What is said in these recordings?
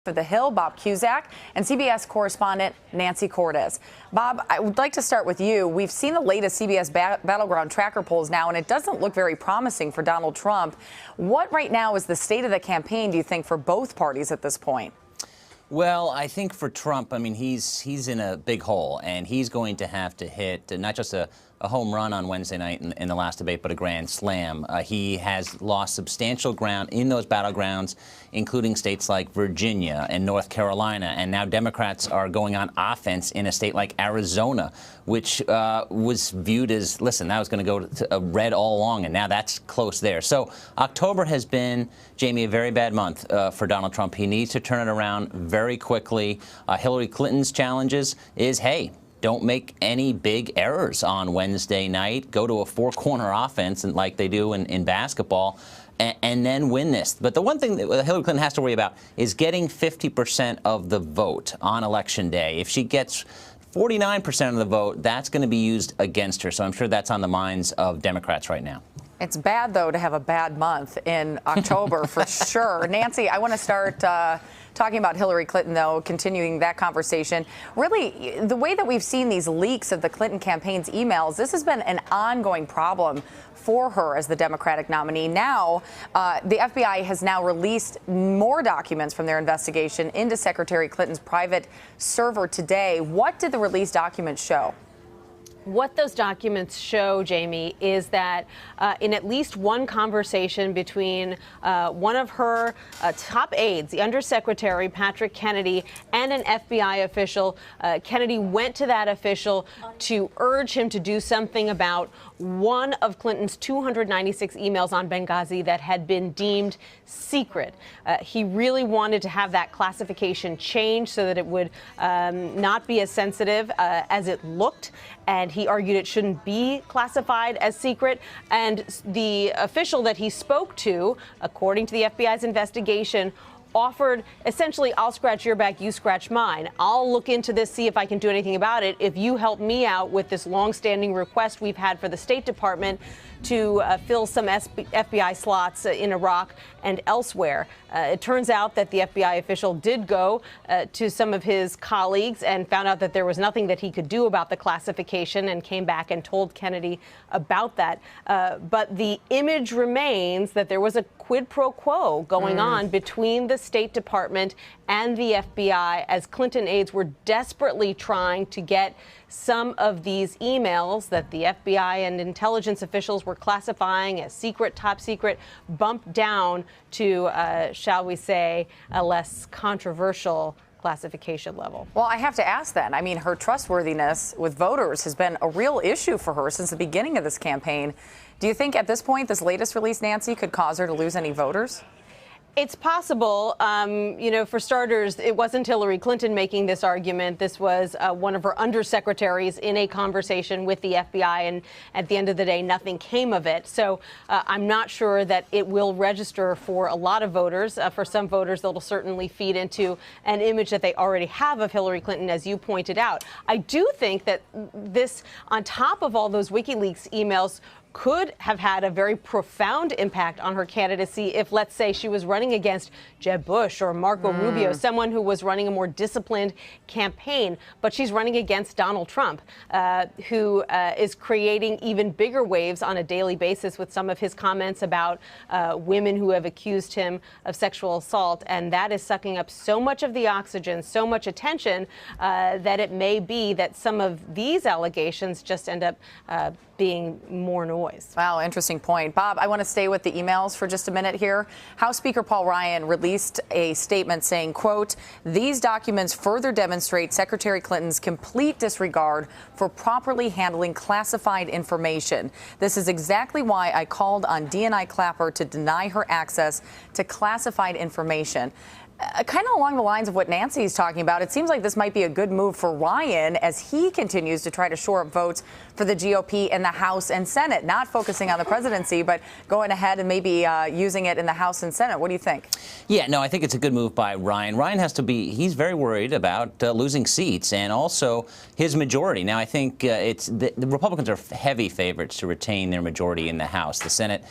For The Hill, Bob Cusack, and CBS correspondent Nancy Cordes. Bob, I would like to start with you. We've seen the latest CBS Battleground tracker polls now, and it doesn't look very promising for Donald Trump. What right now is the state of the campaign, do you think, for both parties at this point? Well, I think for Trump, I mean, he's in a big hole, and he's going to have to hit not just a home run on Wednesday night in the last debate, but a grand slam. He has lost substantial ground in those battlegrounds, including states like Virginia and North Carolina. And now Democrats are going on offense in a state like Arizona, which was viewed as, listen, that was going to go to red all along, and now that's close there. So October has been, Jamie, a very bad month for Donald Trump. He needs to turn it around very quickly. Hillary Clinton's challenges is, hey, don't make any big errors on Wednesday night. Go to a four-corner offense and like they do in basketball, and then win this. But the one thing that Hillary Clinton has to worry about is getting 50% of the vote on Election Day. If she gets 49% of the vote, that's going to be used against her. So I'm sure that's on the minds of Democrats right now. It's bad, though, to have a bad month in October, for sure. Nancy, I want to start talking about Hillary Clinton, though, continuing that conversation. Really, the way that we've seen these leaks of the Clinton campaign's emails, this has been an ongoing problem for her as the Democratic nominee. Now, the FBI has now released more documents from their investigation into Secretary Clinton's private server today. What did the released documents show? What those documents show, Jamie, is that in at least one conversation between one of her top aides, the Undersecretary Patrick Kennedy, and an FBI official, Kennedy went to that official to urge him to do something about one of Clinton's 296 emails on Benghazi that had been deemed secret. He really wanted to have that classification changed so that it would not be as sensitive as it looked. And he argued it shouldn't be classified as secret. And the official that he spoke to, according to the FBI's investigation, offered essentially, I'll scratch your back, you scratch mine. I'll look into this, see if I can do anything about it. If you help me out with this longstanding request we've had for the State Department to fill some FBI slots in Iraq and elsewhere. It turns out that the FBI official did go to some of his colleagues and found out that there was nothing that he could do about the classification, and came back and told Kennedy about that. But the image remains that there was a quid pro quo going on between the State Department and the FBI as Clinton aides were desperately trying to get some of these emails that the FBI and intelligence officials were classifying as secret, top secret, bumped down to, shall we say, a less controversial classification level. Well, I have to ask then. I mean, her trustworthiness with voters has been a real issue for her since the beginning of this campaign. Do you think at this point, this latest release, Nancy, could cause her to lose any voters? It's possible. For starters, it wasn't Hillary Clinton making this argument. This was one of her undersecretaries in a conversation with the FBI, and at the end of the day, nothing came of it. So I'm not sure that it will register for a lot of voters. For some voters, it'll certainly feed into an image that they already have of Hillary Clinton, as you pointed out. I do think that this, on top of all those WikiLeaks emails, could have had a very profound impact on her candidacy if, let's say, she was running against Jeb Bush or Marco Rubio, someone who was running a more disciplined campaign. But she's running against Donald Trump, who is creating even bigger waves on a daily basis with some of his comments about women who have accused him of sexual assault. And that is sucking up so much of the oxygen, so much attention, that it may be that some of these allegations just end up being more noise. Wow, interesting point. Bob, I want to stay with the emails for just a minute here. House Speaker Paul Ryan released a statement saying, quote, "These documents further demonstrate Secretary Clinton's complete disregard for properly handling classified information. This is exactly why I called on DNI Clapper to deny her access to classified information." Kind of along the lines of what Nancy is talking about, it seems like this might be a good move for Ryan as he continues to try to shore up votes for the GOP in the House and Senate, not focusing on the presidency, but going ahead and maybe using it in the House and Senate. What do you think? Yeah, no, I think it's a good move by Ryan. Ryan has to be, he's very worried about losing seats and also his majority. Now, I think the Republicans are heavy favorites to retain their majority in the House. The Senate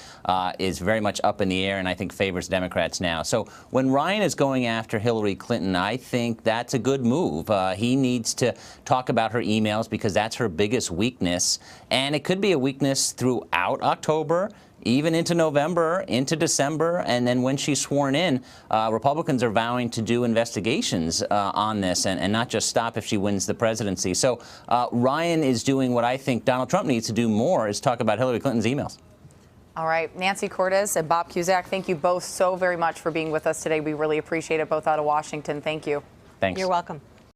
is very much up in the air and I think favors Democrats now. So when Ryan is going going after Hillary Clinton, I think that's a good move. He needs to talk about her emails because that's her biggest weakness. And it could be a weakness throughout October, even into November, into December, and then when she's sworn in, Republicans are vowing to do investigations on this and not just stop if she wins the presidency. So Ryan is doing what I think Donald Trump needs to do more, is talk about Hillary Clinton's emails. All right, Nancy Cordes and Bob Cusack, thank you both so very much for being with us today. We really appreciate it, both out of Washington. Thank you. Thanks. You're welcome.